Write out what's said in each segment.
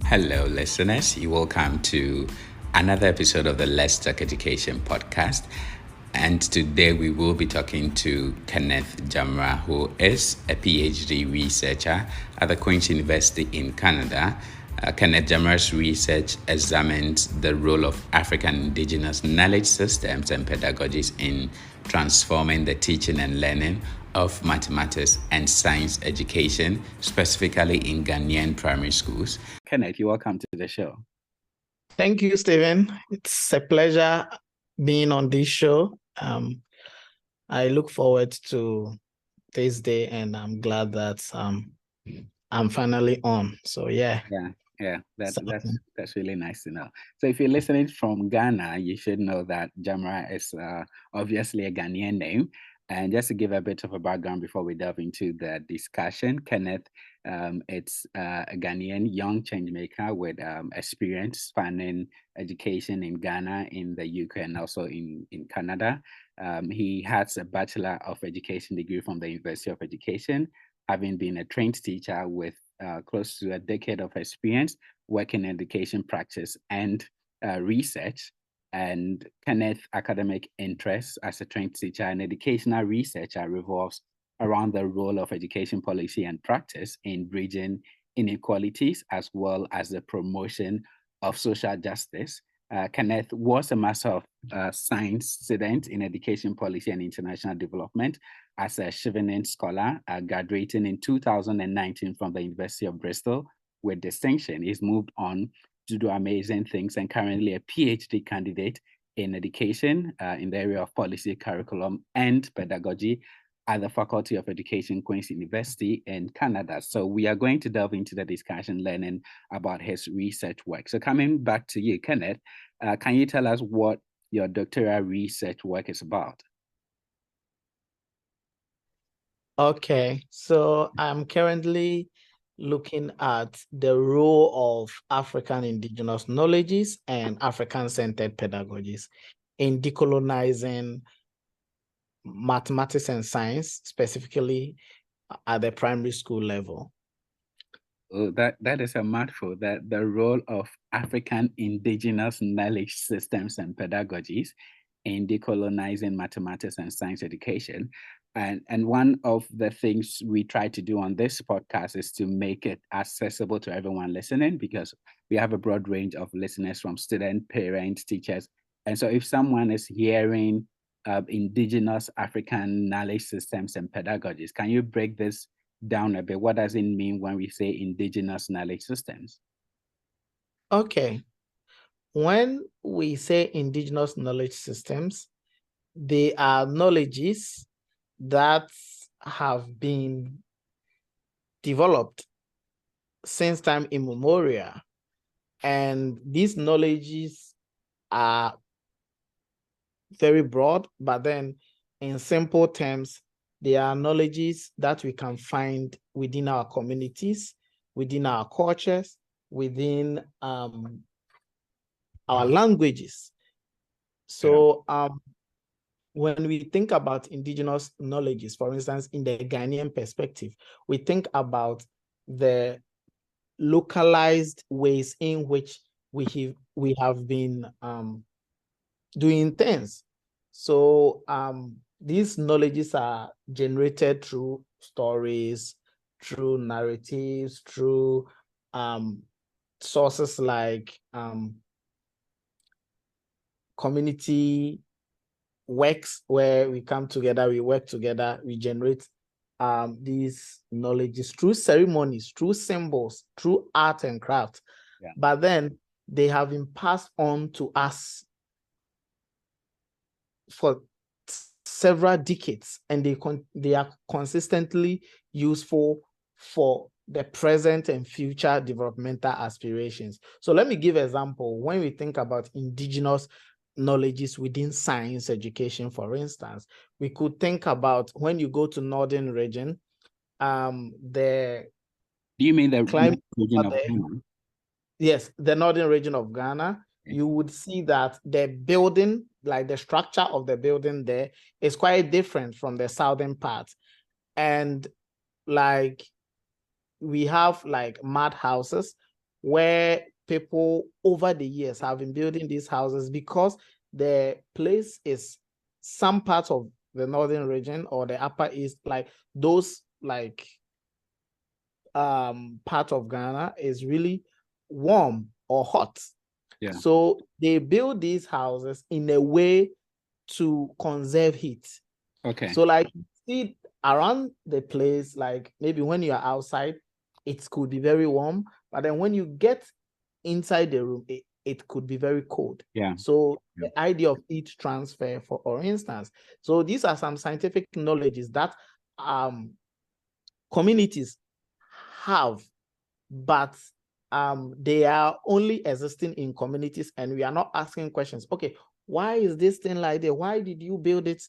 Hello, listeners. You're welcome to another episode of the Let's Talk Education podcast. And today we will be talking to Kenneth Gyamerah, who is a PhD researcher at the Queen's University in Canada. Kenneth Gyamerah's research examines the role of African Indigenous knowledge systems and pedagogies in transforming the teaching and learning of mathematics and science education, specifically in Ghanaian primary schools. Kenneth, you're welcome to the show. Thank you, Stephen. It's a pleasure being on this show. I look forward to this day, and I'm glad that I'm finally on. So Yeah, that's really nice to know. So if you're listening from Ghana, you should know that Gyamerah is obviously a Ghanaian name. And just to give a bit of a background before we delve into the discussion, Kenneth, it's a Ghanaian young changemaker with experience spanning education in Ghana, in the UK, and also in Canada. He has a Bachelor of Education degree from the University of Education, having been a trained teacher with close to a decade of experience working in education practice and research. And Kenneth's academic interests as a trained teacher and educational researcher revolves around the role of education policy and practice in bridging inequalities, as well as the promotion of social justice. Kenneth was a Master of Science student in Education Policy and International Development as a Chevening Scholar, graduating in 2019 from the University of Bristol with distinction. He's moved on to do amazing things and currently a PhD candidate in education in the area of policy, curriculum, and pedagogy at the Faculty of Education, Queen's University in Canada. So we are going to delve into the discussion, learning about his research work. So coming back to you, Kenneth, can you tell us what your doctoral research work is about? Okay, so I'm currently looking at the role of African Indigenous knowledges and African-centered pedagogies in decolonizing mathematics and science, specifically at the primary school level. Oh, that is a mouthful. That the role of African Indigenous knowledge systems and pedagogies in decolonizing mathematics and science education. And one of the things we try to do on this podcast is to make it accessible to everyone listening, because we have a broad range of listeners from students, parents, teachers. And so if someone is hearing Indigenous African knowledge systems and pedagogies, can you break this down a bit? What does it mean when we say Indigenous knowledge systems? Okay. When we say Indigenous knowledge systems, they are knowledges that have been developed since time immemorial. And these knowledges are very broad, but then in simple terms, they are knowledges that we can find within our communities, within our cultures, within our languages. So when we think about Indigenous knowledges, for instance, in the Ghanaian perspective, we think about the localized ways in which we have been doing things. So these knowledges are generated through stories, through narratives, through sources like community works where we come together, we work together, we generate these knowledges through ceremonies, through symbols, through art and craft. Yeah. But then they have been passed on to us for several decades, and they are consistently useful for the present and future developmental aspirations. So let me give an example. When we think about Indigenous knowledges within science education, for instance, we could think about when you go to northern region, do you mean the climate region of Ghana? Yes, the northern region of Ghana. Okay. You would see that the building, like the structure of the building there, is quite different from the southern part. And like we have like mud houses where people over the years have been building these houses because the place is some part of the northern region or the upper east, like those like part of Ghana is really warm or hot. Yeah. So they build these houses in a way to conserve heat. Okay. So like you see around the place, like maybe when you're outside, it could be very warm, but then when you get inside the room, it could be very cold. Yeah. So the idea of heat transfer, for instance. So these are some scientific knowledges that communities have, but they are only existing in communities, and we are not asking questions. Okay, why is this thing like that? Why did you build it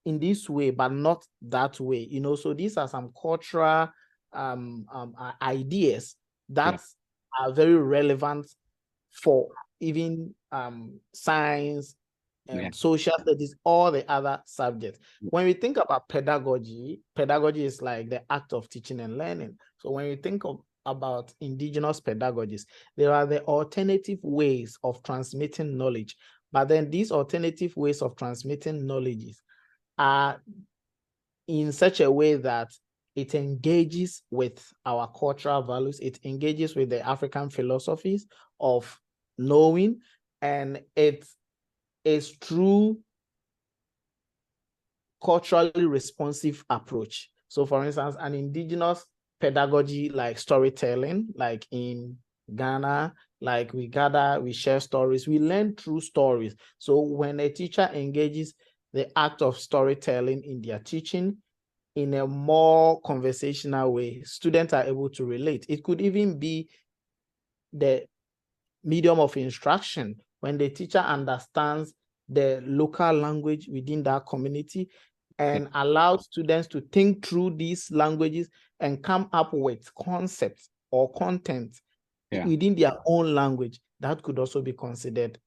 in this way but not that way? You know, so these are some cultural ideas that are very relevant for even science and social studies, all the other subjects. When we think about pedagogy, pedagogy is like the act of teaching and learning. So when you think about indigenous pedagogies, there are the alternative ways of transmitting knowledge. But then these alternative ways of transmitting knowledge are in such a way that it engages with our cultural values, it engages with the African philosophies of knowing, and it is true culturally responsive approach. So for instance, an indigenous pedagogy like storytelling, like in Ghana, like we gather, we share stories, we learn through stories. So when a teacher engages the act of storytelling in their teaching in a more conversational way, students are able to relate. It could even be the medium of instruction when the teacher understands the local language within that community and allows students to think through these languages and come up with concepts or content within their own language. That could also be considered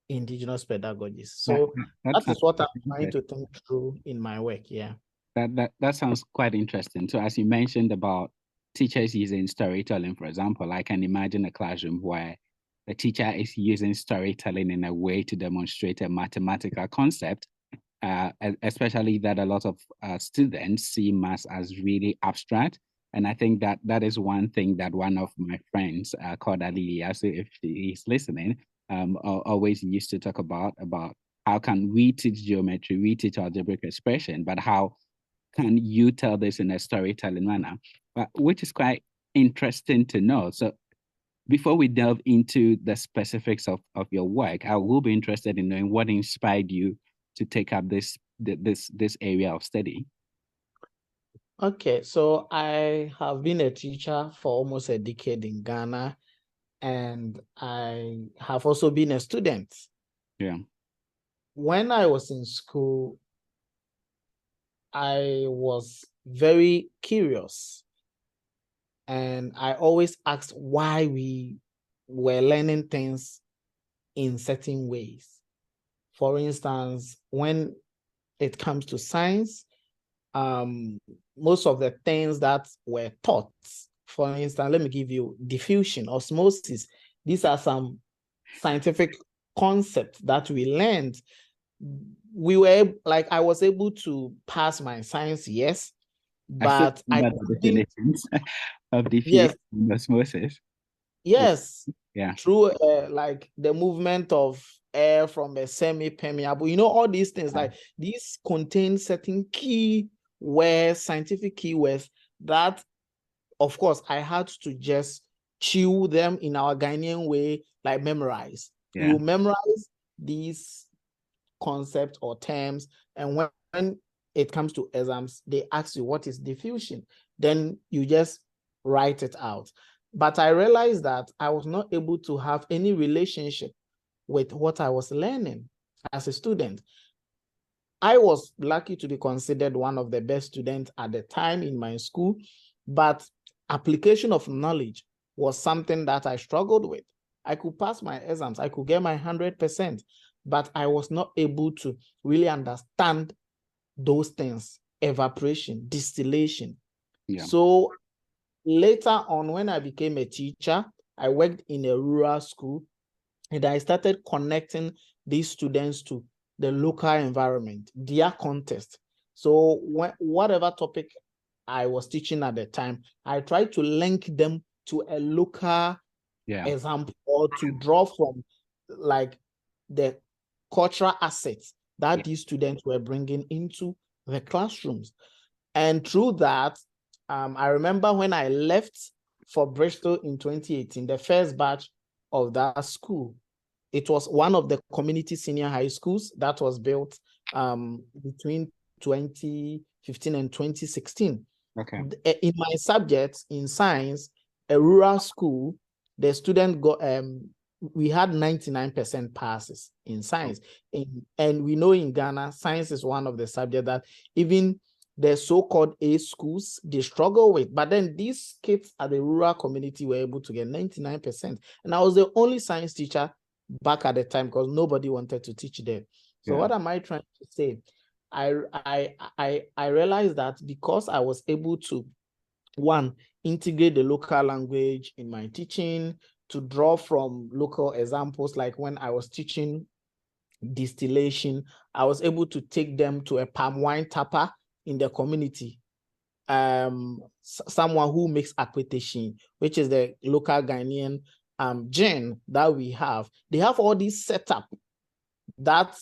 indigenous pedagogies. So that is what I'm trying to think through in my work. Yeah. That sounds quite interesting. So as you mentioned about teachers using storytelling, for example, I can imagine a classroom where the teacher is using storytelling in a way to demonstrate a mathematical concept, especially that a lot of students see maths as really abstract. And I think that is one thing that one of my friends called Alilia, so if she is listening, always used to talk about how can we teach geometry, we teach algebraic expression, but how can you tell this in a storytelling manner, which is quite interesting to know. So before we delve into the specifics of your work, I will be interested in knowing what inspired you to take up this area of study. Okay, so I have been a teacher for almost a decade in Ghana, and I have also been a student. Yeah. When I was in school, I was very curious, and I always asked why we were learning things in certain ways. For instance, when it comes to science, most of the things that were taught, for instance, let me give you diffusion, osmosis. These are some scientific concepts that we learned. We were like, I was able to pass my science, yes, but I definitions of diffusion and osmosis. Yes. Yeah. Through like the movement of air from a semi-permeable, you know, all these things, like these contain certain key words, scientific keywords that, of course, I had to just chew them in our Ghanaian way, like memorize. Yeah. You memorize these concepts or terms, and when it comes to exams, they ask you what is diffusion. Then you just write it out. But I realized that I was not able to have any relationship with what I was learning as a student. I was lucky to be considered one of the best students at the time in my school, but application of knowledge was something that I struggled with. I could pass my exams, I could get my 100%, but I was not able to really understand those things, evaporation, distillation. Yeah. So later on, when I became a teacher, I worked in a rural school, and I started connecting these students to the local environment, their context. So whatever topic I was teaching at the time, I tried to link them to a local example, or to draw from like the cultural assets that these students were bringing into the classrooms. And through that, I remember when I left for Bristol in 2018, the first batch of that school, it was one of the community senior high schools that was built between 2015 and 2016. Okay. In my subject, in science, a rural school, the student got, we had 99% passes in science. And we know in Ghana, science is one of the subjects that even the so-called A schools, they struggle with. But then these kids at the rural community were able to get 99%. And I was the only science teacher back at the time because nobody wanted to teach them. So what am I trying to say? I realized that because I was able to, one, integrate the local language in my teaching, to draw from local examples, like when I was teaching distillation, I was able to take them to a palm wine tapper in the community, someone who makes akwetesin, which is the local Ghanaian gin that we have. They have all these setup that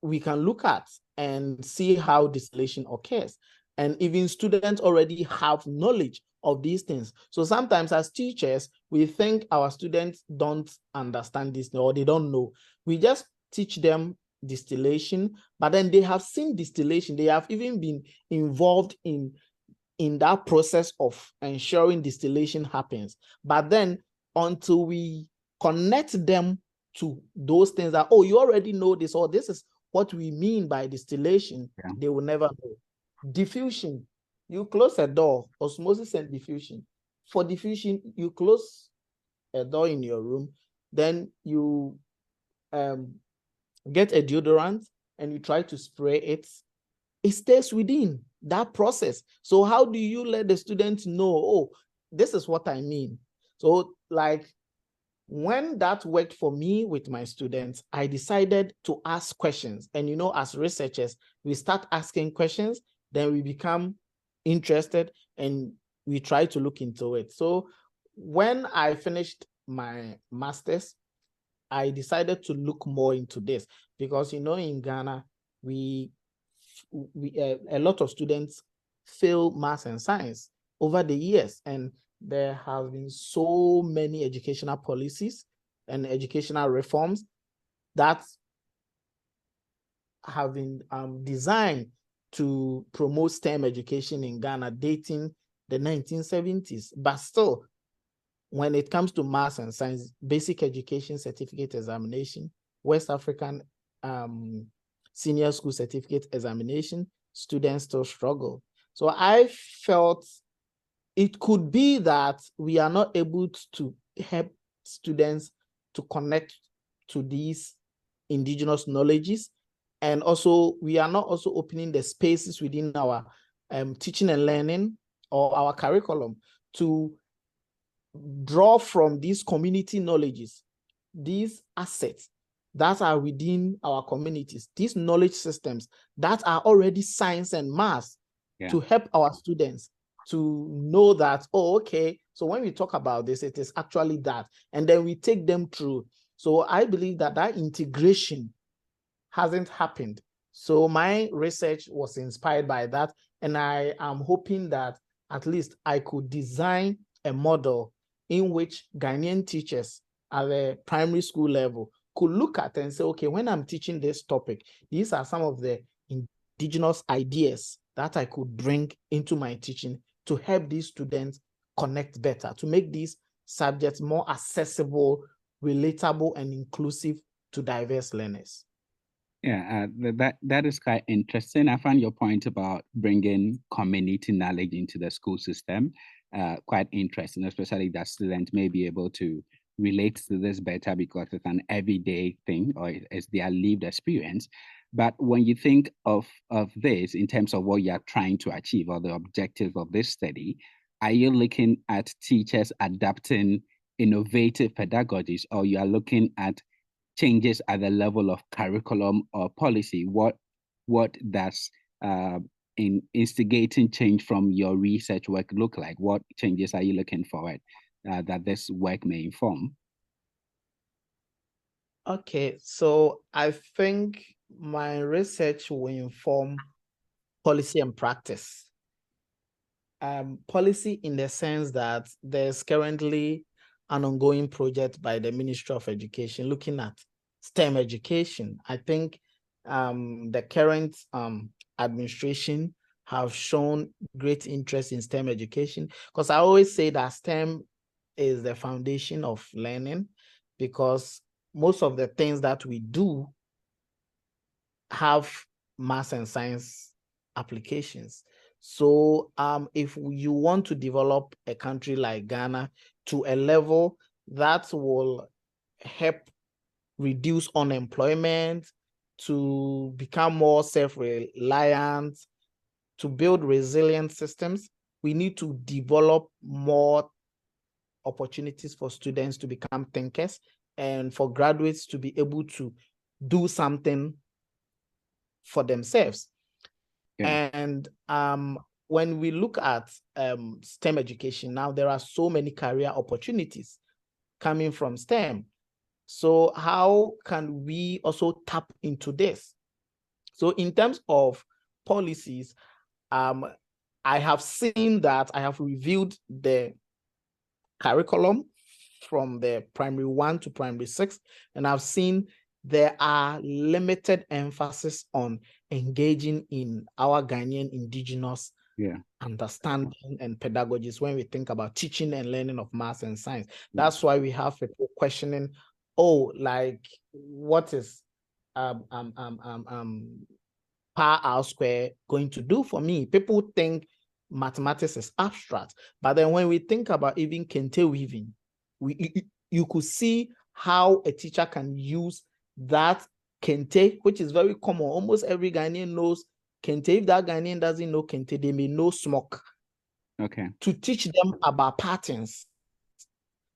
we can look at and see how distillation occurs. And even students already have knowledge of these things. So sometimes as teachers, we think our students don't understand this or they don't know. We just teach them distillation, but then they have seen distillation. They have even been involved in that process of ensuring distillation happens. But then until we connect them to those things that, oh, you already know this, or this is what we mean by distillation, they will never know. Diffusion, you close a door, osmosis and diffusion. For diffusion, you close a door in your room, then you get a deodorant and you try to spray it. It stays within that process. So how do you let the students know, oh, this is what I mean? So like when that worked for me with my students, I decided to ask questions. And you know, as researchers, we start asking questions, then we become interested and we try to look into it. So when I finished my master's, I decided to look more into this because, you know, in Ghana, we a lot of students fail maths and science over the years, and there have been so many educational policies and educational reforms that have been designed to promote STEM education in Ghana dating the 1970s. But still, when it comes to maths and science, basic education certificate examination, West African senior school certificate examination, students still struggle. So I felt it could be that we are not able to help students to connect to these indigenous knowledges. And also, we are not also opening the spaces within our teaching and learning or our curriculum to draw from these community knowledges, these assets that are within our communities, these knowledge systems that are already science and math, to help our students to know that, oh, okay, so when we talk about this, it is actually that. And then we take them through. So I believe that that integration hasn't happened. So my research was inspired by that. And I am hoping that at least I could design a model in which Ghanaian teachers at the primary school level could look at and say, okay, when I'm teaching this topic, these are some of the indigenous ideas that I could bring into my teaching to help these students connect better, to make these subjects more accessible, relatable, and inclusive to diverse learners. Yeah, that is quite interesting. I find your point about bringing community knowledge into the school system quite interesting, especially that students may be able to relate to this better because it's an everyday thing or it's their lived experience. But when you think of this in terms of what you're trying to achieve or the objective of this study, are you looking at teachers adapting innovative pedagogies, or you are looking at changes at the level of curriculum or policy? What does in instigating change from your research work look like? What changes are you looking for that this work may inform? Okay, so I think my research will inform policy and practice. Policy in the sense that there's currently an ongoing project by the Ministry of Education looking at STEM education. I think the current administration have shown great interest in STEM education, because I always say that STEM is the foundation of learning, because most of the things that we do have math and science applications. So if you want to develop a country like Ghana to a level that will help reduce unemployment, to become more self-reliant, to build resilient systems, we need to develop more opportunities for students to become thinkers and for graduates to be able to do something for themselves. Yeah. And when we look at STEM education now, there are so many career opportunities coming from STEM. So how can we also tap into this? So in terms of policies, I have seen that I have reviewed the curriculum from the primary 1 to primary 6, and I've seen there are limited emphasis on engaging in our Ghanaian indigenous understanding and pedagogies when we think about teaching and learning of math and science. That's why we have people questioning, oh, like what is power R square going to do for me? People think mathematics is abstract, but then when we think about even Kente weaving, you could see how a teacher can use that Kente, which is very common. Almost every Ghanaian knows Kente. If that Ghanaian doesn't know Kente, they may know smoke. Okay. To teach them about patterns,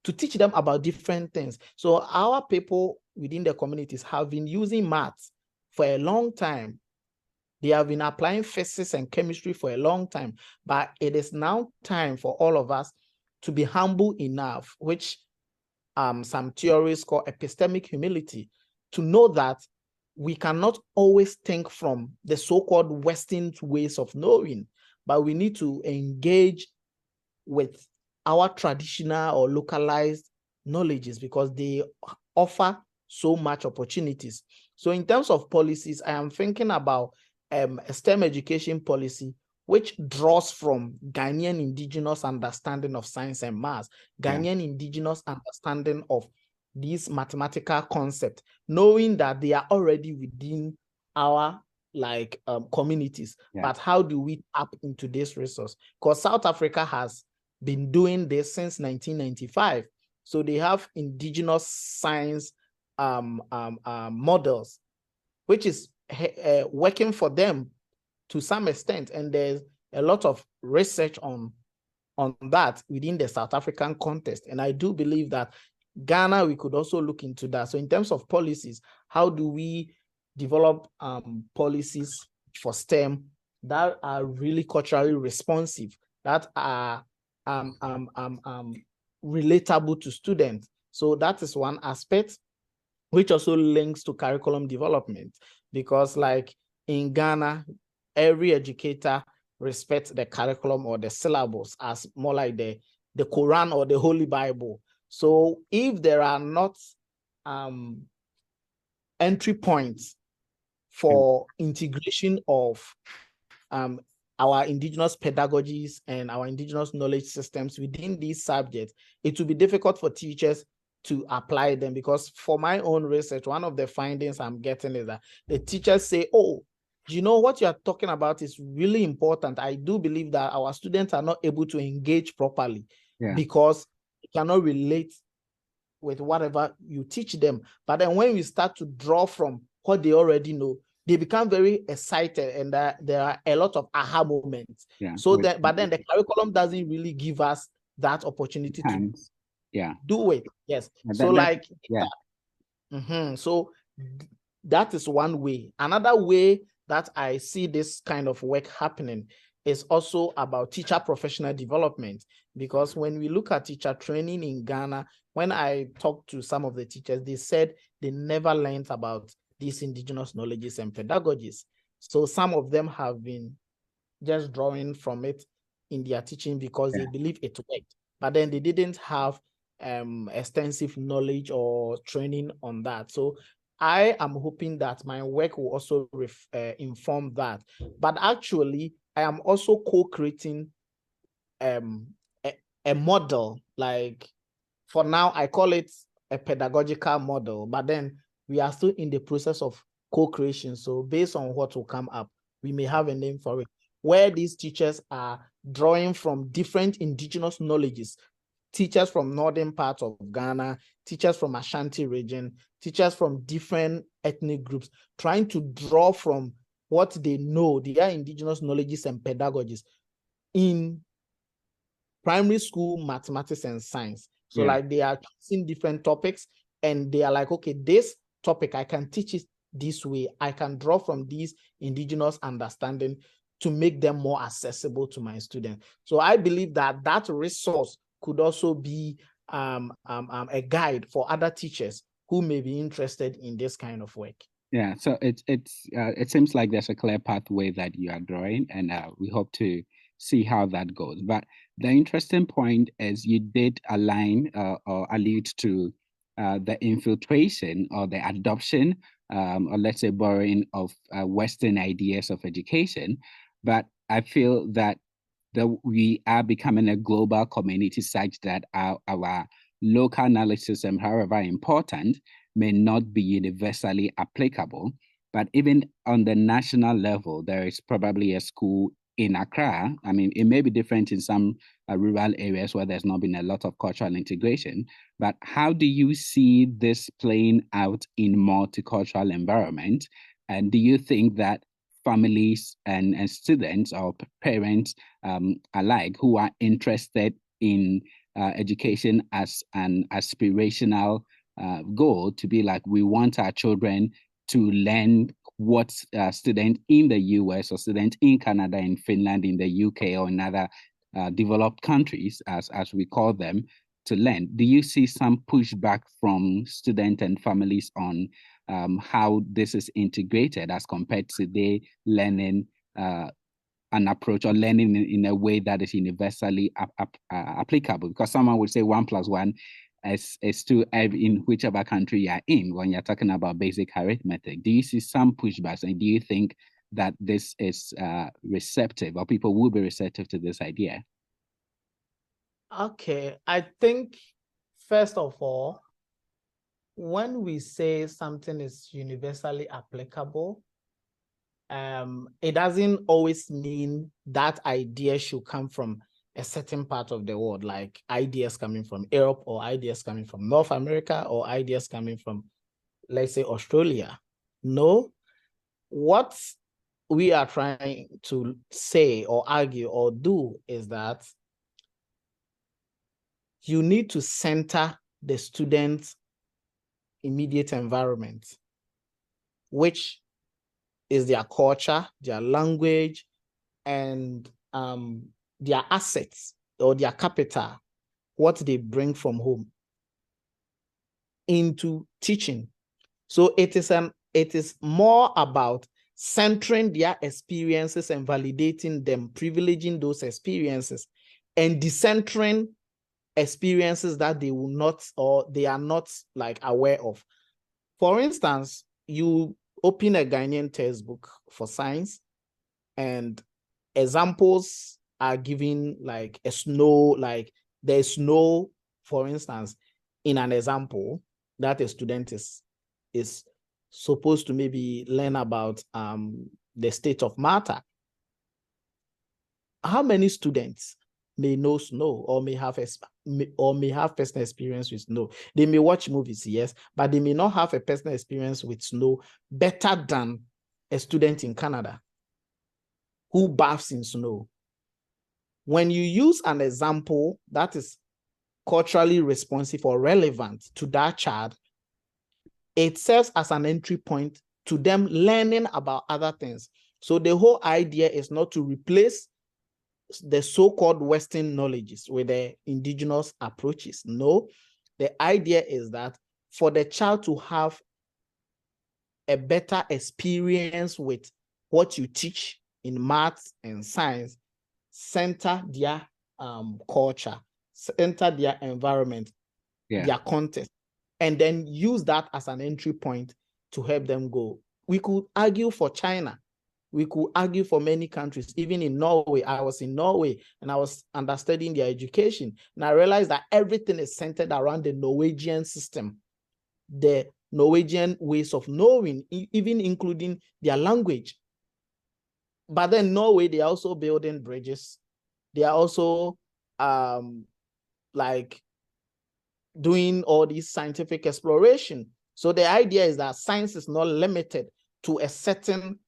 to teach them about different things. So our people within the communities have been using maths for a long time. They have been applying physics and chemistry for a long time, but it is now time for all of us to be humble enough, which some theories call epistemic humility, to know that we cannot always think from the so-called Western ways of knowing, but we need to engage with our traditional or localized knowledges because they offer so much opportunities. So in terms of policies, I am thinking about a STEM education policy which draws from Ghanaian indigenous understanding of science and math, Ghanaian indigenous understanding of these mathematical concepts, knowing that they are already within our communities. But how do we tap into this resource? Because South Africa has been doing this since 1995. So they have indigenous science models, which is working for them to some extent. And there's a lot of research on that within the South African context. And I do believe that Ghana, we could also look into that. So in terms of policies, how do we develop policies for STEM that are really culturally responsive, that are relatable to students? So that is one aspect, which also links to curriculum development, because like in Ghana, every educator respects the curriculum or the syllabus as more like the Quran or the Holy Bible. So if there are not entry points for integration of our indigenous pedagogies and our indigenous knowledge systems within these subjects, it will be difficult for teachers to apply them. Because for my own research, one of the findings I'm getting is that the teachers say, oh, you know what you're talking about is really important. I do believe that our students are not able to engage properly because they cannot relate with whatever you teach them. But then when we start to draw from what they already know, they become very excited, and there are a lot of aha moments. So but then the curriculum doesn't really give us that opportunity Yeah. Do it. Yes. So that is one way. Another way that I see this kind of work happening is also about teacher professional development, because when we look at teacher training in Ghana, when I talked to some of the teachers, they said they never learned about these indigenous knowledges and pedagogies. So some of them have been just drawing from it in their teaching because they believe it worked, but then they didn't have extensive knowledge or training on that. So I am hoping that my work will also inform that. But actually, I am also co-creating a model. Like, for now, I call it a pedagogical model, but then we are still in the process of co-creation. So based on what will come up, we may have a name for it, where these teachers are drawing from different indigenous knowledges, teachers from northern parts of Ghana, teachers from Ashanti region, teachers from different ethnic groups, trying to draw from what they know, their indigenous knowledges and pedagogies in primary school mathematics and science. So like they are choosing different topics and they are like, okay, this topic, I can teach it this way. I can draw from these indigenous understanding to make them more accessible to my students. So I believe that that resource could also be a guide for other teachers who may be interested in this kind of work. Yeah, so it seems like there's a clear pathway that you are drawing, and we hope to see how that goes. But the interesting point is you did align or allude to the infiltration or the adoption, or let's say borrowing of Western ideas of education. But I feel that we are becoming a global community such that our local knowledge system, however important, may not be universally applicable. But even on the national level, there is probably a school in Accra. I mean, it may be different in some rural areas where there's not been a lot of cultural integration. But how do you see this playing out in multicultural environment? And do you think that families and students or parents alike who are interested in education as an aspirational goal to be like, we want our children to learn what students in the US or students in Canada, in Finland, in the UK, or in other developed countries, as we call them, to learn? Do you see some pushback from students and families on how this is integrated as compared to they learning an approach or learning in a way that is universally applicable? Because someone would say 1 + 1 is 2 in whichever country you're in when you're talking about basic arithmetic. Do you see some pushbacks, and do you think that this is receptive, or people will be receptive to this idea? Okay, I think first of all, when we say something is universally applicable, it doesn't always mean that idea should come from a certain part of the world, like ideas coming from Europe or ideas coming from North America or ideas coming from, let's say, Australia. No, what we are trying to say or argue or do is that you need to center the student's immediate environment, which is their culture, their language, and their assets or their capital, what they bring from home into teaching. So it is more about centering their experiences and validating them, privileging those experiences, and decentering experiences that they will not, or they are not like aware of. For instance, you open a Ghanaian textbook for science and examples are given like a snow, like there's snow, for instance, in an example that a student is supposed to maybe learn about the state of matter. How many students may know snow or may have personal experience with snow? They may watch movies, yes, but they may not have a personal experience with snow better than a student in Canada who baths in snow. When you use an example that is culturally responsive or relevant to that child, it serves as an entry point to them learning about other things. So the whole idea is not to replace the so-called Western knowledges with the indigenous approaches. No, the idea is that for the child to have a better experience with what you teach in maths and science, center their culture, center their environment, their context, and then use that as an entry point to help them go. We could argue for China. We could argue for many countries, even in Norway. I was in Norway and I was understudying their education. And I realized that everything is centered around the Norwegian system, the Norwegian ways of knowing, even including their language. But then Norway, they are also building bridges. They are also like doing all this scientific exploration. So the idea is that science is not limited to a certain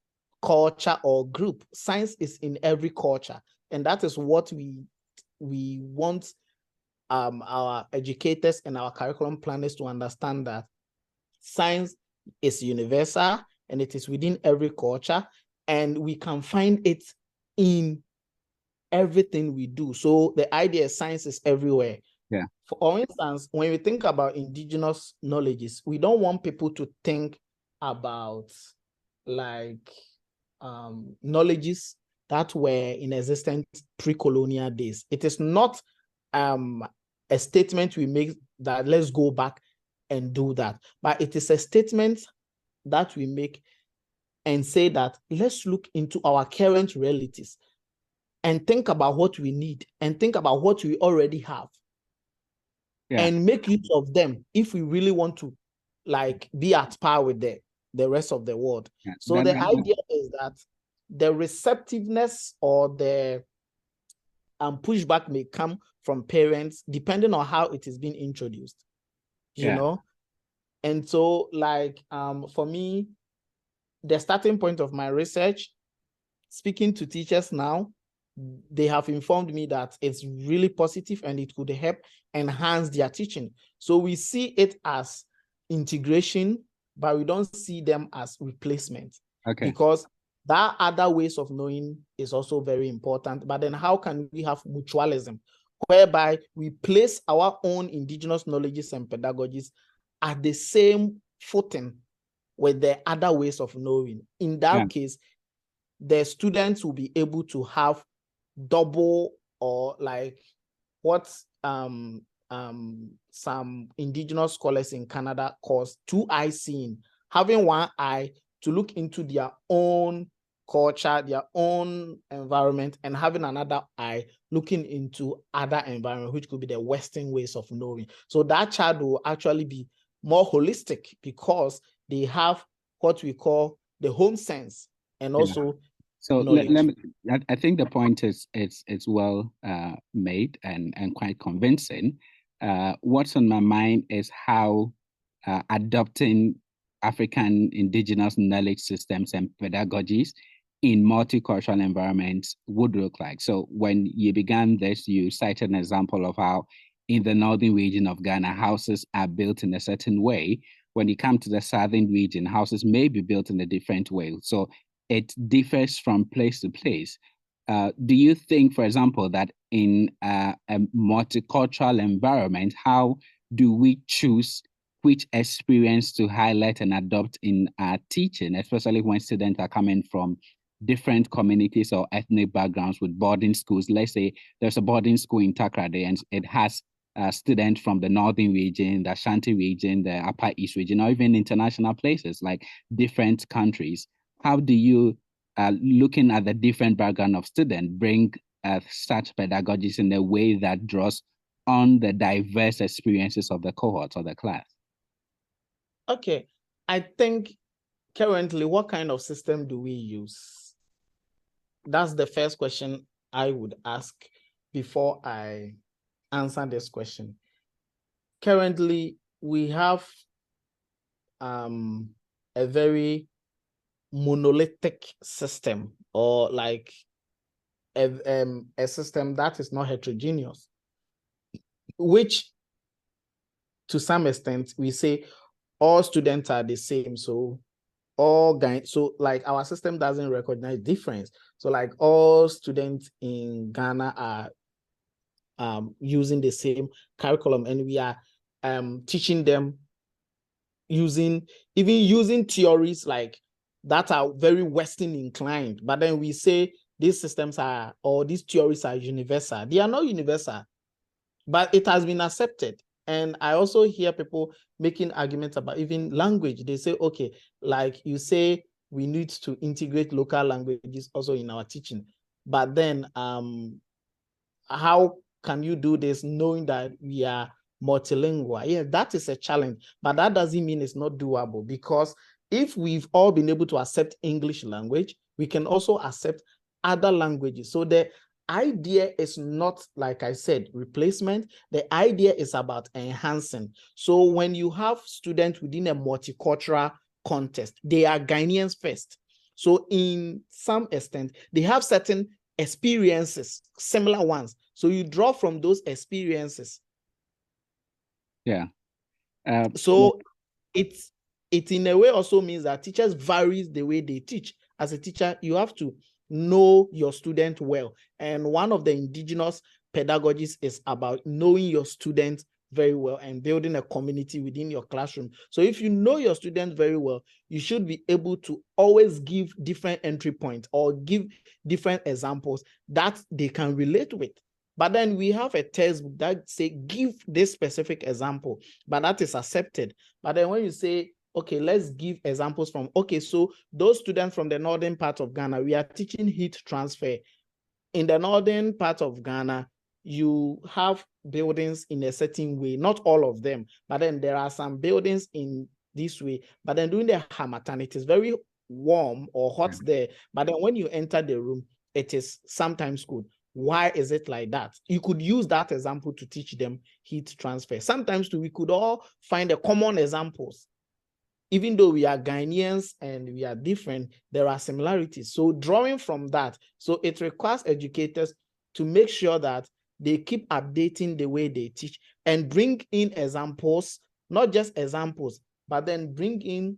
culture or group. Science is in every culture. And that is what we want our educators and our curriculum planners to understand, that science is universal and it is within every culture, and we can find it in everything we do. So the idea is science is everywhere. Yeah. For instance, when we think about indigenous knowledges, we don't want people to think about like knowledges that were in existence pre-colonial days. It is not a statement we make that let's go back and do that, but it is a statement that we make and say that let's look into our current realities and think about what we need and think about what we already have, and make use of them if we really want to like be at par with the rest of the world. So the idea is that the receptiveness or the pushback may come from parents depending on how it is being introduced, you know? And so like for me, the starting point of my research, speaking to teachers now, they have informed me that it's really positive and it could help enhance their teaching. So we see it as integration, but we don't see them as replacement. Because that other ways of knowing is also very important. But then how can we have mutualism, whereby we place our own indigenous knowledges and pedagogies at the same footing with the other ways of knowing? In that case, the students will be able to have double, or like what some indigenous scholars in Canada calls two-eye seeing, having one eye to look into their own culture, their own environment, and having another eye looking into other environment, which could be the Western ways of knowing. So that child will actually be more holistic because they have what we call the home sense and also so I think the point is it's well made and quite convincing. What's on my mind is how adopting African indigenous knowledge systems and pedagogies in multicultural environments would look like. So when you began this, you cited an example of how in the northern region of Ghana, houses are built in a certain way. When you come to the southern region, houses may be built in a different way. So it differs from place to place. Do you think, for example, that in a multicultural environment, how do we choose which experience to highlight and adopt in our teaching, especially when students are coming from different communities or ethnic backgrounds with boarding schools? Let's say there's a boarding school in Takrade and it has students from the northern region, the Ashanti region, the Upper East region, or even international places like different countries. How do you, looking at the different background of students, bring such pedagogies in a way that draws on the diverse experiences of the cohort or the class? Okay, I think currently, what kind of system do we use? That's the first question I would ask before I answer this question. Currently, we have a very monolithic system, or like a system that is not heterogeneous. which to some extent we say all students are the same. So like our system doesn't recognize difference. So like all students in Ghana are using the same curriculum, and we are teaching them using theories like that are very Western inclined. But then we say these systems are, or these theories are universal. They are not universal, but it has been accepted. And I also hear people making arguments about even language. They say, okay, like you say, we need to integrate local languages also in our teaching. But then how can you do this knowing that we are multilingual? Yeah, that is a challenge, but that doesn't mean it's not doable, because if we've all been able to accept English language, we can also accept other languages. So the idea is not, like I said, replacement. The idea is about enhancing. So when you have students within a multicultural context, they are Ghanaians first. So in some extent, they have certain experiences, similar ones. So you draw from those experiences. Yeah. So it in a way also means that teachers varies the way they teach. As a teacher, you have to know your student well. And one of the indigenous pedagogies is about knowing your students very well and building a community within your classroom. So if you know your students very well, you should be able to always give different entry points or give different examples that they can relate with. But then we have a textbook that say, give this specific example, but that is accepted. But then when you say, okay, let's give examples from, okay, so those students from the northern part of Ghana, we are teaching heat transfer. In the northern part of Ghana, you have buildings in a certain way, not all of them, but then there are some buildings in this way. But then during the Harmattan, it is very warm or hot there. But then when you enter the room, it is sometimes cold. Why is it like that? You could use that example to teach them heat transfer. Sometimes too, we could all find the common examples. Even though we are Ghanaians and we are different, there are similarities. So drawing from that, so it requires educators to make sure that they keep updating the way they teach and bring in examples, not just examples, but then bring in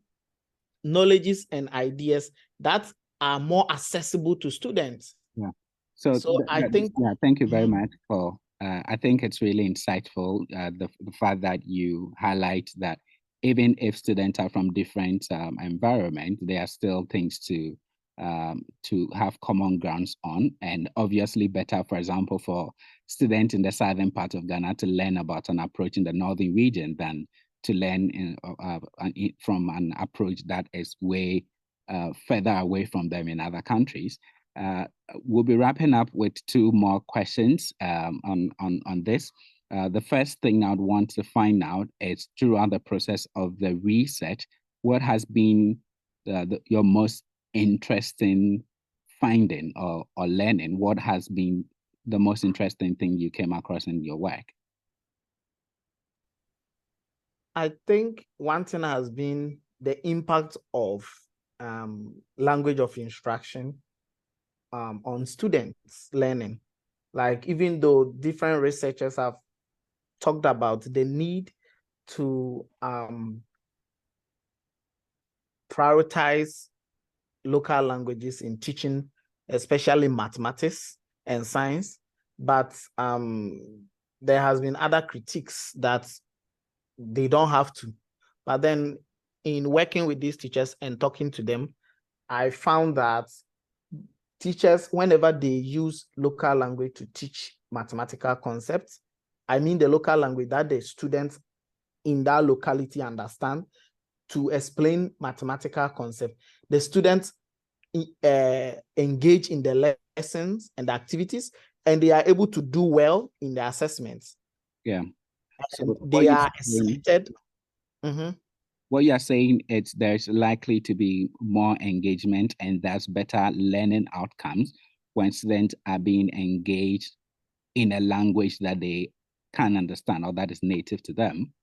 knowledges and ideas that are more accessible to students. Yeah. So I think, yeah, thank you very much for, I think it's really insightful, the fact that you highlight that even if students are from different environments, there are still things to have common grounds on, and obviously better, for example, for students in the southern part of Ghana to learn about an approach in the northern region than to learn from an approach that is way further away from them in other countries. We'll be wrapping up with two more questions on this. The first thing I'd want to find out is, throughout the process of the research, what has been your most interesting finding or learning? What has been the most interesting thing you came across in your work? I think one thing has been the impact of language of instruction on students' learning. Like, even though different researchers have talked about the need to prioritize local languages in teaching, especially mathematics and science, but there has been other critiques that they don't have to. But then in working with these teachers and talking to them, I found that teachers, whenever they use local language to teach mathematical concepts, I mean the local language that the students in that locality understand, to explain mathematical concepts, the students engage in the lessons and the activities, and they are able to do well in the assessments. Yeah. So they are excited. What you're saying is there's likely to be more engagement, and that's better learning outcomes when students are being engaged in a language that they can understand or that is native to them.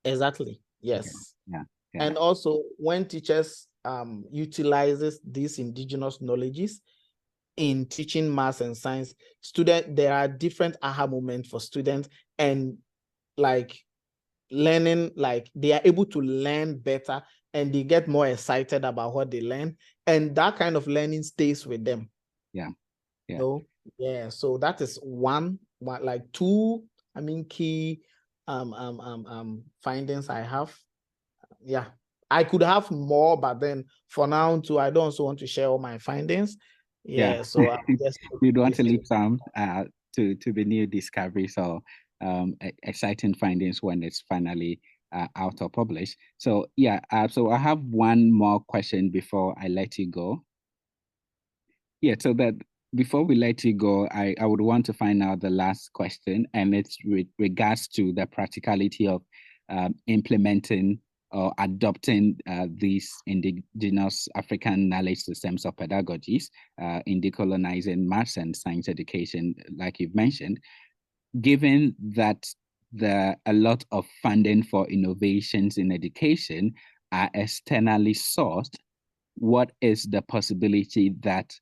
Exactly. Yes. Yeah. And also when teachers utilizes these indigenous knowledges, in teaching maths and science, there are different aha moments for students, and like learning, like they are able to learn better and they get more excited about what they learn, and that kind of learning stays with them. Yeah. Yeah. So yeah, so that is one, like two, I mean, key findings I have. Yeah, I could have more, but then for now too, I don't also want to share all my findings. Yeah, so I just you'd want to leave some to the new discoveries or exciting findings when it's finally out or published. So yeah, so I have one more question before I let you go. Yeah, so that before we let you go, I would want to find out the last question, and it's with regards to the practicality of implementing or adopting these indigenous African knowledge systems or pedagogies in decolonizing maths and science education, like you've mentioned, given that a lot of funding for innovations in education are externally sourced, what is the possibility that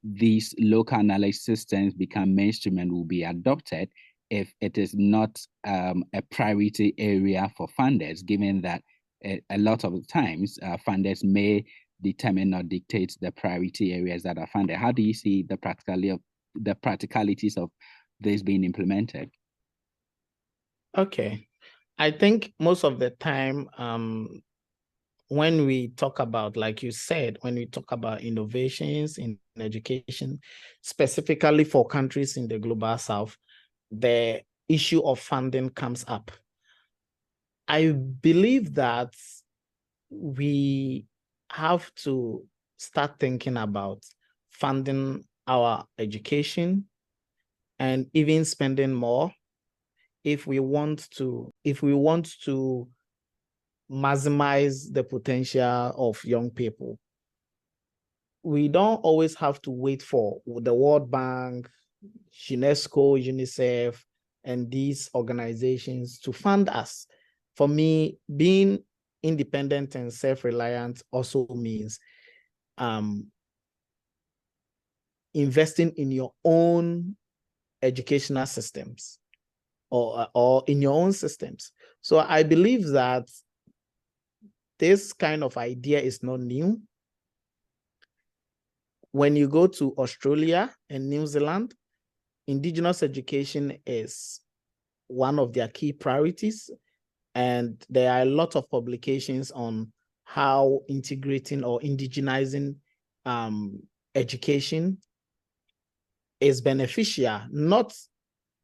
these local knowledge systems become mainstream and will be adopted if it is not a priority area for funders, given that a lot of the times funders may determine or dictate the priority areas that are funded? How do you see the practicalities of this being implemented? Okay, I think most of the time, when we talk about, like you said, when we talk about innovations in education, specifically for countries in the global south, the issue of funding comes up. I believe that we have to start thinking about funding our education and even spending more if we want to maximize the potential of young people. We don't always have to wait for the World Bank, UNESCO, UNICEF, and these organizations to fund us. For me, being independent and self-reliant also means investing in your own educational systems or in your own systems. So I believe that this kind of idea is not new. When you go to Australia and New Zealand, Indigenous education is one of their key priorities. And there are a lot of publications on how integrating or indigenizing education is beneficial, not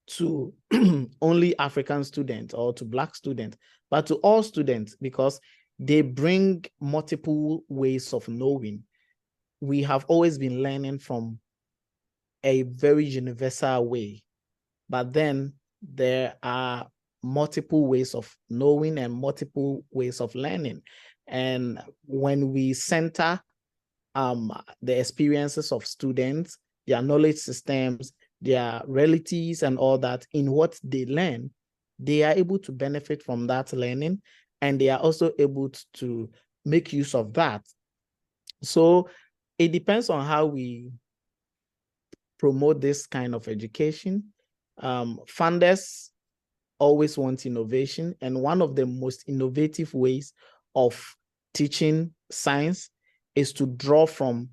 to only African students or to Black students, but to all students, because they bring multiple ways of knowing. We have always been learning from a very universal way, but then there are multiple ways of knowing and multiple ways of learning. And when we center the experiences of students, their knowledge systems, their realities and all that in what they learn, they are able to benefit from that learning, and they are also able to make use of that. So it depends on how we promote this kind of education. Funders always want innovation, and one of the most innovative ways of teaching science is to draw from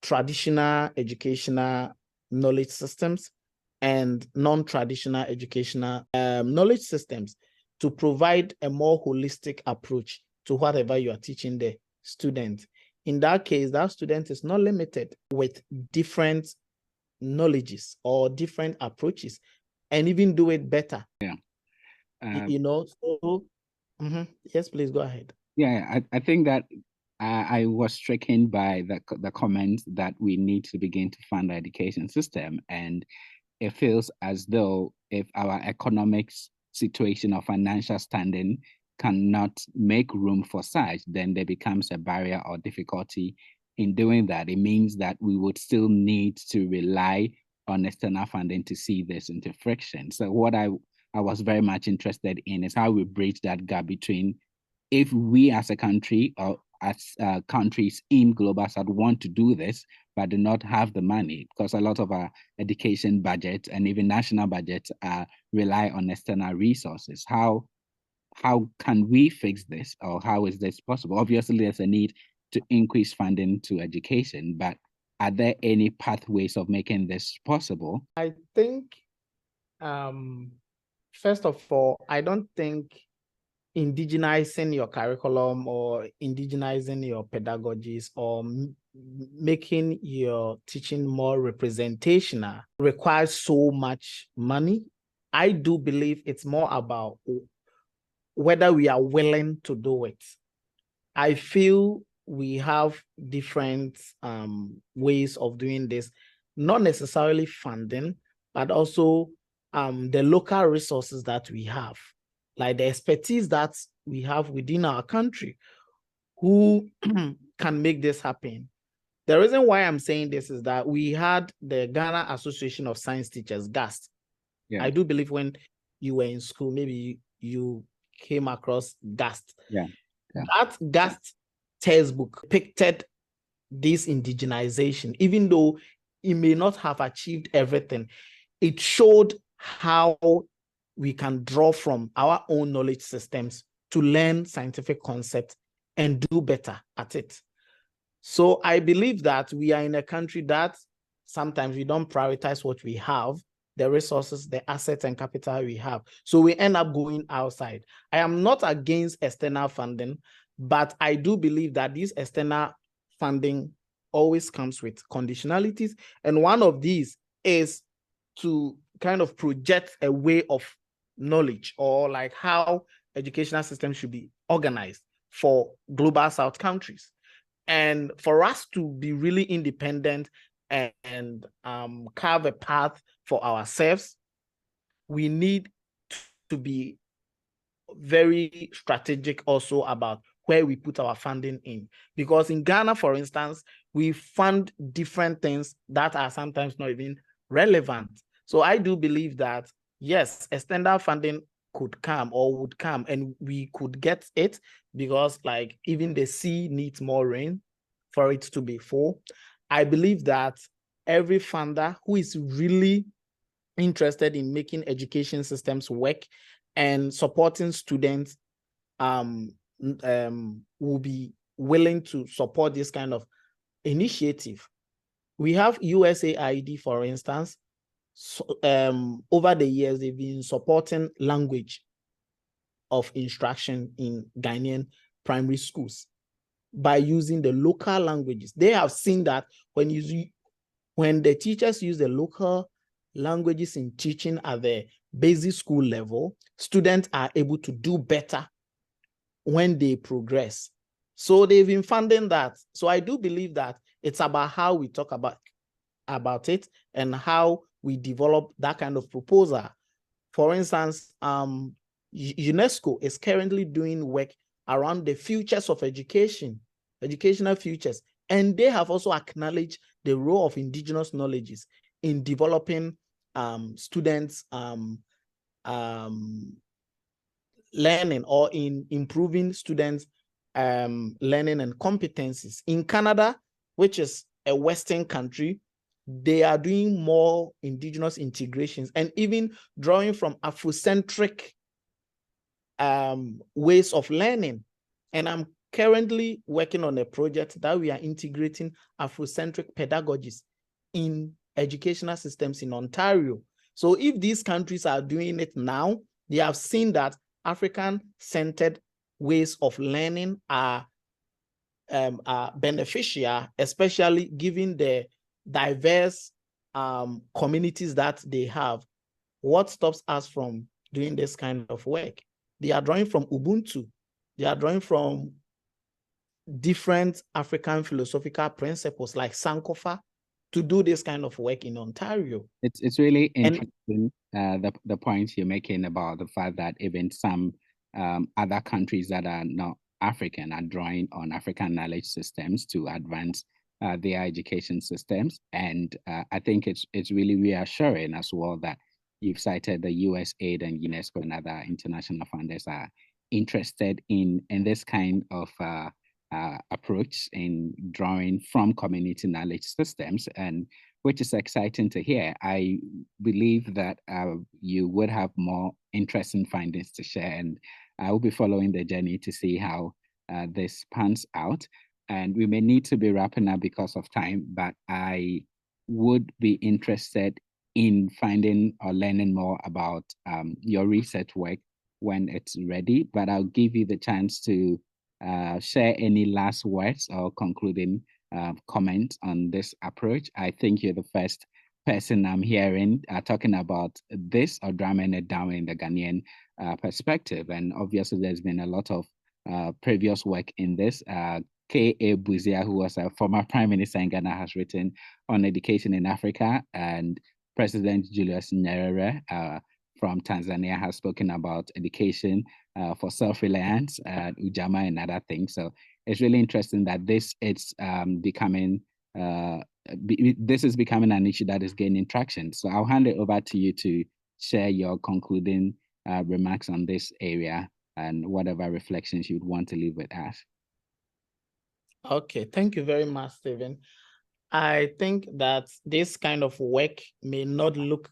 traditional educational knowledge systems and non-traditional educational knowledge systems to provide a more holistic approach to whatever you are teaching the student. In that case, that student is not limited with different knowledges or different approaches, and even do it better. Yeah. So yes, please go ahead. Yeah, I think that I was stricken by the comment that we need to begin to fund the education system. And it feels as though if our economic situation or financial standing cannot make room for such, then there becomes a barrier or difficulty in doing that. It means that we would still need to rely on external funding to see this into friction. So what I was very much interested in is how we bridge that gap between, if we as a country or as countries in Global South want to do this, but do not have the money, because a lot of our education budgets and even national budgets rely on external resources. How can we fix this, or how is this possible? Obviously, there's a need to increase funding to education, but are there any pathways of making this possible? I think, first of all, I don't think indigenizing your curriculum or indigenizing your pedagogies or making your teaching more representational requires so much money. I do believe it's more about whether we are willing to do it. I feel we have different ways of doing this, not necessarily funding, but also the local resources that we have, like the expertise that we have within our country, who can make this happen. The reason why I'm saying this is that we had the Ghana Association of Science Teachers, GAST. Yeah. I do believe when you were in school, maybe you came across GAST. Yeah. That GAST textbook depicted this indigenization, even though it may not have achieved everything. It showed how we can draw from our own knowledge systems to learn scientific concepts and do better at it. So I believe that we are in a country that sometimes we don't prioritize what we have, the resources, the assets and capital we have. So we end up going outside. I am not against external funding, but I do believe that this external funding always comes with conditionalities. And one of these is to kind of project a way of knowledge, or like how educational systems should be organized for Global South countries. And for us to be really independent and carve a path for ourselves, we need to be very strategic also about where we put our funding in. Because in Ghana, for instance, we fund different things that are sometimes not even relevant. So I do believe that, yes, external funding could come or would come, and we could get it, because like even the sea needs more rain for it to be full. I believe that every funder who is really interested in making education systems work and supporting students will be willing to support this kind of initiative. We have USAID, for instance. So, over the years, they've been supporting language of instruction in Ghanaian primary schools by using the local languages. They have seen that when the teachers use the local languages in teaching at the basic school level, students are able to do better when they progress. So they've been funding that. So I do believe that it's about how we talk about it and how we develop that kind of proposal. For instance, UNESCO is currently doing work around the futures of education, educational futures, and they have also acknowledged the role of indigenous knowledges in developing students' learning, or in improving students' learning and competencies. In Canada, which is a Western country, they are doing more indigenous integrations and even drawing from Afrocentric ways of learning. And I'm currently working on a project that we are integrating Afrocentric pedagogies in educational systems in Ontario. So if these countries are doing it now, they have seen that African-centered ways of learning are beneficial, especially given the diverse communities that they have. What stops us from doing this kind of work? They are drawing from Ubuntu. They are drawing from different African philosophical principles like Sankofa to do this kind of work in Ontario. It's really interesting, the point you're making about the fact that even some other countries that are not African are drawing on African knowledge systems to advance their education systems. And I think it's really reassuring as well that you've cited the USAID and UNESCO and other international funders are interested in this kind of approach in drawing from community knowledge systems, and which is exciting to hear. I believe that you would have more interesting findings to share, and I will be following the journey to see how this pans out. And we may need to be wrapping up because of time, but I would be interested in finding or learning more about your research work when it's ready. But I'll give you the chance to share any last words or concluding comment on this approach. I think you're the first person I'm hearing talking about this or drumming it down in the Ghanaian perspective. And obviously, there's been a lot of previous work in this. K.A. Buzia, who was a former prime minister in Ghana, has written on education in Africa, and President Julius Nyerere from Tanzania has spoken about education for self-reliance, Ujamaa and other things. So it's really interesting that this is becoming an issue that is gaining traction. So I'll hand it over to you to share your concluding remarks on this area and whatever reflections you'd want to leave with us. Okay, thank you very much, Stephen. I think that this kind of work may not look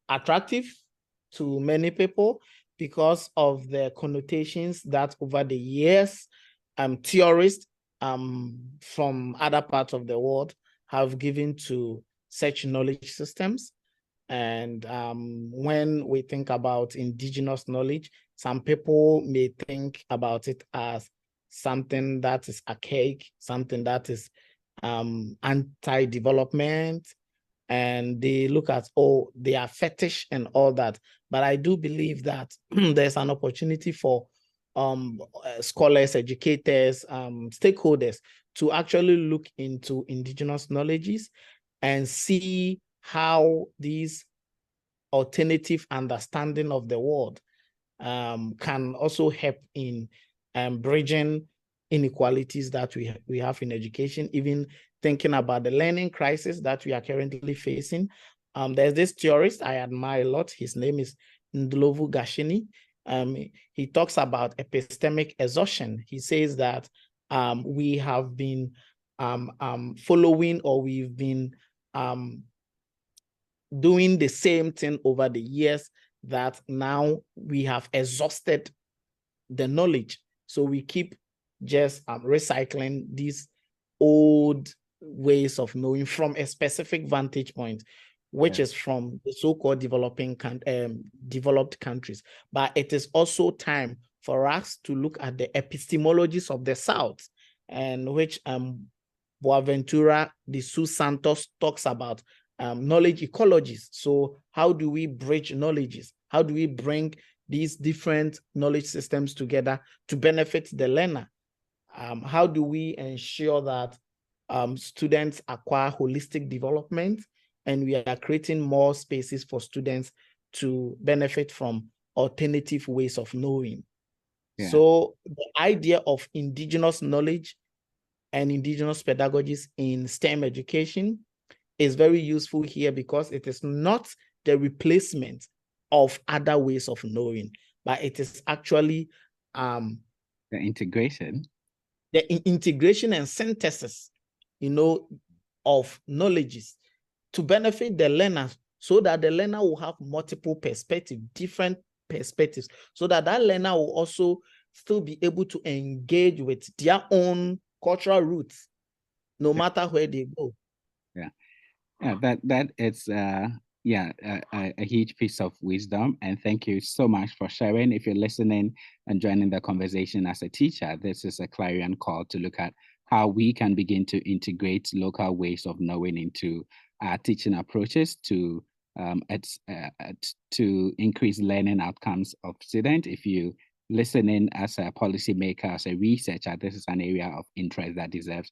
attractive to many people because of the connotations that over the years theorists from other parts of the world have given to such knowledge systems. And when we think about indigenous knowledge, some people may think about it as something that is archaic, something that is anti-development, and they look at, oh, they are fetish and all that. But I do believe that there's an opportunity for scholars, educators, stakeholders to actually look into indigenous knowledges and see how these alternative understanding of the world can also help in bridging inequalities that we have in education, even thinking about the learning crisis that we are currently facing. There's this theorist I admire a lot. His name is Ndlovu Gashini. He talks about epistemic exhaustion. He says that we have been following, or we've been doing the same thing over the years, that now we have exhausted the knowledge. So we keep just recycling these old ways of knowing from a specific vantage point, which is from the so-called developed countries. But it is also time for us to look at the epistemologies of the South, and which Boaventura de Sousa Santos talks about knowledge ecologies. So how do we bridge knowledges? How do we bring these different knowledge systems together to benefit the learner? How do we ensure that students acquire holistic development, and we are creating more spaces for students to benefit from alternative ways of knowing? Yeah. So the idea of indigenous knowledge and indigenous pedagogies in STEM education is very useful here, because it is not the replacement of other ways of knowing, but it is actually the integration. The integration and synthesis, of knowledges to benefit the learner, so that the learner will have multiple perspectives, different perspectives, so that that learner will also still be able to engage with their own cultural roots, no matter where they go. That it's a huge piece of wisdom, and thank you so much for sharing. If you're listening and joining the conversation as a teacher, this is a clarion call to look at how we can begin to integrate local ways of knowing into our teaching approaches to increase learning outcomes of students. If you listening as a policymaker, as a researcher, this is an area of interest that deserves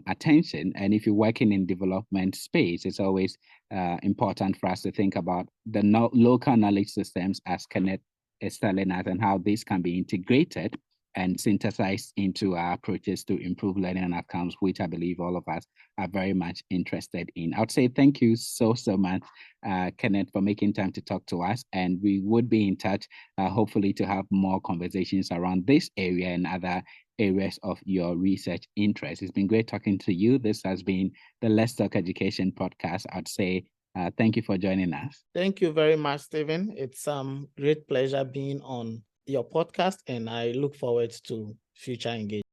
attention. And if you're working in development space, it's always important for us to think about the local knowledge systems, as Kenneth is telling us, and how these can be integrated and synthesized into our approaches to improve learning outcomes, which I believe all of us are very much interested in. I would say thank you so much, Kenneth, for making time to talk to us. And we would be in touch, hopefully, to have more conversations around this area and other areas of your research interest. It's been great talking to you. This has been the Let's Talk Education podcast. I'd say thank you for joining us. Thank you very much, Stephen. It's great pleasure being on your podcast, and I look forward to future engagement.